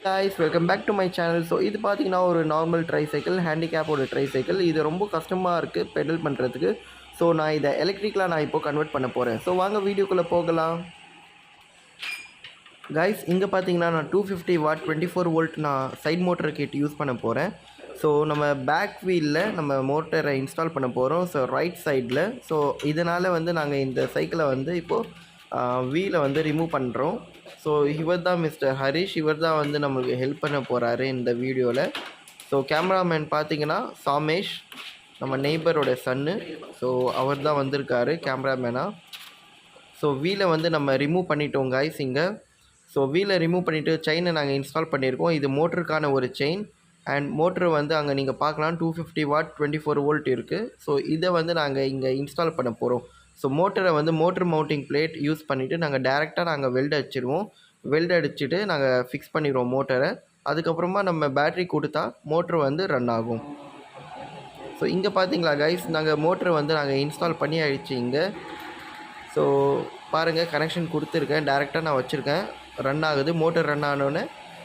guys, welcome back to my channel. So இது பார்த்தீங்கன்னா ஒரு நார்மல் ட்ரை சைக்கிள், ஹேண்டிகேப்போட ட்ரை சைக்கிள். இது ரொம்ப கஷ்டமாக இருக்குது பெடல் பண்ணுறதுக்கு. ஸோ நான் இதை எலக்ட்ரிக்கலாக நான் இப்போ கன்வெர்ட் பண்ண போகிறேன். ஸோ வாங்க வீடியோக்குள்ளே போகலாம். கைஸ், இங்கே பார்த்தீங்கன்னா நான் 250 வாட் 24 வோல்ட் நான் சைட் மோட்டர் கிட் யூஸ் பண்ண போகிறேன். ஸோ நம்ம பேக் வீலில் நம்ம மோட்டரை இன்ஸ்டால் பண்ண போகிறோம். ஸோ ரைட் சைடில். ஸோ இதனால் வந்து நாங்கள் இந்த சைக்கிளை வந்து இப்போது வீலை வந்து ரிமூவ் பண்ணுறோம். ஸோ இவர் தான் மிஸ்டர் ஹரிஷ். இவர் தான் வந்து நம்மளுக்கு ஹெல்ப் பண்ண போகிறாரு இந்த வீடியோவில். ஸோ கேமராமேன் பார்த்தீங்கன்னா சாமேஷ், நம்ம நெய்பரோட சன்னு. ஸோ அவர் தான் வந்திருக்காரு கேமராமேனாக. ஸோ வீலை வந்து நம்ம ரிமூவ் பண்ணிட்டோம் கைஸ் இங்கே. ஸோ வீலை ரிமூவ் பண்ணிவிட்டு செயினை நாங்கள் இன்ஸ்டால் பண்ணியிருக்கோம். இது மோட்டருக்கான ஒரு செயின். அண்ட் மோட்ரு வந்து அங்கே நீங்கள் பார்க்கலாம் 250 வாட் 24 வோல்ட் இருக்குது. ஸோ இதை வந்து நாங்கள் இங்கே இன்ஸ்டால் பண்ண போகிறோம். ஸோ மோட்டரை வந்து மோட்ரு மவுண்டிங் பிளேட் யூஸ் பண்ணிவிட்டு நாங்கள் டேரெக்டாக நாங்கள் வெல்டு அடிச்சிடுவோம். வெல்டு அடிச்சுட்டு நாங்கள் ஃபிக்ஸ் பண்ணிடுவோம் மோட்டரை. அதுக்கப்புறமா நம்ம பேட்ரி கொடுத்தா மோட்ரு வந்து ரன் ஆகும். ஸோ இங்கே பார்த்தீங்களா கைஸ், நாங்கள் மோட்ரு வந்து நாங்கள் இன்ஸ்டால் பண்ணி ஆகிடுச்சு இங்கே. ஸோ பாருங்கள், கனெக்ஷன் கொடுத்துருக்கேன், டேரெக்டாக நான் வச்சுருக்கேன். ரன் ஆகுது. மோட்டர் ரன் ஆனோடனே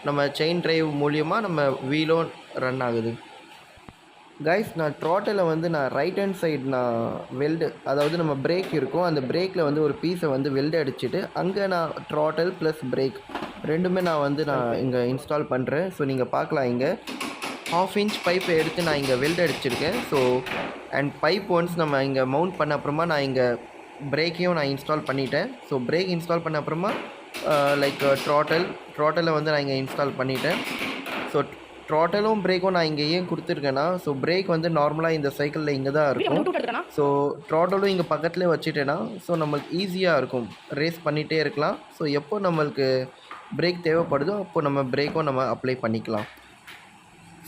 நம்ம செயின் ட்ரைவ் மூலியமாக நம்ம வீலும் ரன் ஆகுது. கைஸ், நான் த்ராட்டில் வந்து நான் ரைட் ஹேண்ட் சைடு நான் வெல்டு, அதாவது நம்ம பிரேக் இருக்கும், அந்த பிரேக்கில் வந்து ஒரு பீஸை வந்து வெல்டு அடிச்சுட்டு அங்கே நான் த்ராட்டில் ப்ளஸ் பிரேக் ரெண்டுமே நான் இங்கே இன்ஸ்டால் பண்ணுறேன். ஸோ நீங்கள் பார்க்கலாம், இங்கே 1/2 இன்ச் பைப்பை எடுத்து நான் இங்கே வெல்டு அடிச்சிருக்கேன். ஸோ அண்ட் பைப் ஒன்ஸ் நம்ம இங்கே மவுண்ட் பண்ண அப்புறமா நான் இங்கே பிரேக்கையும் நான் இன்ஸ்டால் பண்ணிட்டேன். ஸோ பிரேக் இன்ஸ்டால் பண்ண அப்புறமா லைக் த்ராட்டலை வந்து நான் இங்கே இன்ஸ்டால் பண்ணிட்டேன். ஸோ த்ராட்டலும் பிரேக்கும் நான் இங்கே ஏன் கொடுத்துருக்கேன்னா, ஸோ பிரேக் வந்து நார்மலாக இந்த சைக்கிளில் இங்கே தான் இருக்கும். ஸோ த்ராட்டலும் இங்கே பக்கத்துலேயே வச்சுட்டேன்னா ஸோ நம்மளுக்கு ஈஸியாக இருக்கும், ரேஸ் பண்ணிகிட்டே இருக்கலாம். ஸோ எப்போ நம்மளுக்கு பிரேக் தேவைப்படுதோ அப்போ நம்ம பிரேக்கும் நம்ம அப்ளை பண்ணிக்கலாம்.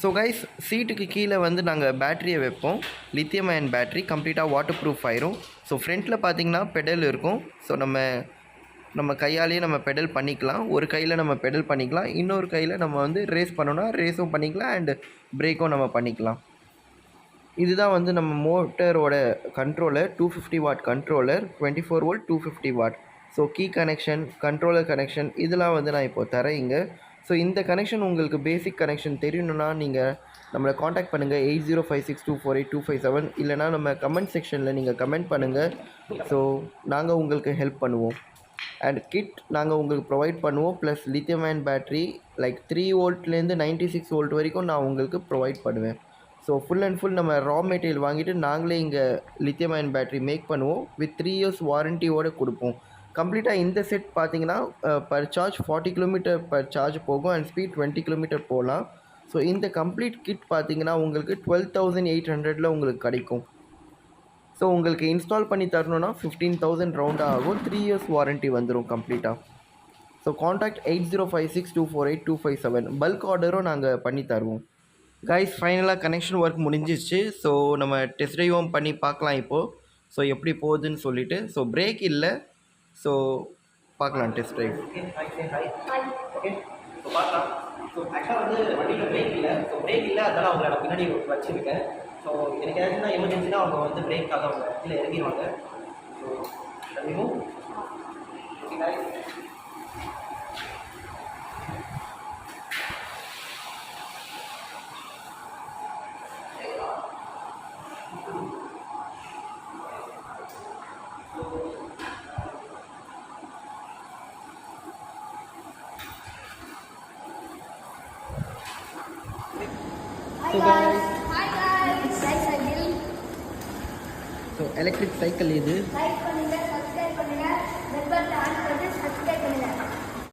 ஸோ கைஸ், சீட்டுக்கு கீழே வந்து நாங்கள் பேட்டரியை வைப்போம். லித்தியம் அயன் பேட்டரி, கம்ப்ளீட்டாக வாட்டர் ப்ரூஃப் ஆயிரும். ஸோ ஃப்ரண்ட்டில் பார்த்திங்கன்னா பெடல் இருக்கும். ஸோ நம்ம கையாலேயே நம்ம பெடல் பண்ணிக்கலாம். ஒரு கையில் நம்ம பெடல் பண்ணிக்கலாம், இன்னொரு கையில் நம்ம வந்து ரேஸ் பண்ணோன்னா ரேஸும் பண்ணிக்கலாம் அண்டு பிரேக்கும் நம்ம பண்ணிக்கலாம். இதுதான் வந்து நம்ம மோட்டரோட controller, 250 watt controller, 24 volt 250 watt. So key connection, controller connection இதெல்லாம் வந்து நான் இப்போது தரேன் இங்கே. ஸோ இந்த கனெக்ஷன் உங்களுக்கு பேசிக் கனெக்ஷன் தெரியணுன்னா நீங்கள் நம்மளை காண்டாக்ட் பண்ணுங்கள் 8056248257, இல்லைனா நம்ம கமெண்ட் செக்ஷனில் நீங்கள் கமெண்ட் பண்ணுங்கள். ஸோ நாங்கள் உங்களுக்கு ஹெல்ப் பண்ணுவோம். அண்ட் கிட் நாங்கள் உங்களுக்கு ப்ரொவைட் பண்ணுவோம். Plus lithium ion battery like 3 வோல்ட்லேருந்து 96 volt வரைக்கும் நான் உங்களுக்கு ப்ரொவைட் பண்ணுவேன். ஸோ ஃபுல் அண்ட் ஃபுல் நம்ம ரா மெட்டீரியல் வாங்கிட்டு நாங்களே இங்கே லித்தியம் அயன் பேட்ரி மேக் பண்ணுவோம். வித் 3 இயர்ஸ் வாரண்டியோடு கொடுப்போம். கம்ப்ளீட்டாக இந்த செட் பார்த்தீங்கன்னா per charge 40 kilometre per charge போகும் அண்ட் ஸ்பீட் 20 கிலோமீட்டர் போகலாம். ஸோ இந்த கம்ப்ளீட் கிட் பார்த்தீங்கன்னா உங்களுக்கு 12,800 உங்களுக்கு கிடைக்கும். ஸோ உங்களுக்கு இன்ஸ்டால் பண்ணி தரணுன்னா 15,000 ரவுண்டாக ஆகும். 3 இயர்ஸ் வாரண்ட்டி வந்துடும் கம்ப்ளீட்டாக. So contact 8056248257. பல்க் ஆர்டரும் நாங்கள் பண்ணி தருவோம். கைஸ், ஃபைனலாக கனெக்ஷன் ஒர்க் முடிஞ்சிச்சு. ஸோ நம்ம டெஸ்ட் ட்ரைவும் பண்ணி பார்க்கலாம் இப்போது. ஸோ எப்படி போகுதுன்னு சொல்லிவிட்டு. ஸோ பிரேக் இல்லை, ஸோ பார்க்கலாம் டெஸ்ட் ட்ரைவ். ஓகே, ஸோ பார்க்கலாம். ஸோ ஆக்சுவலாக வந்து வண்டியில் பிரேக் இல்லை. ஸோ பிரேக் இல்லை, அதனால் அவங்க நான் பின்னாடி வச்சுருக்கேன். ஸோ எனக்கு ஏதாச்சும் எமர்ஜென்சினா அவங்க வந்து பிரேக்காக அவங்க கீழே இறங்கிடுவாங்க. So remove. Okay guys, so electric cycle இது. லைக் பண்ணுங்க.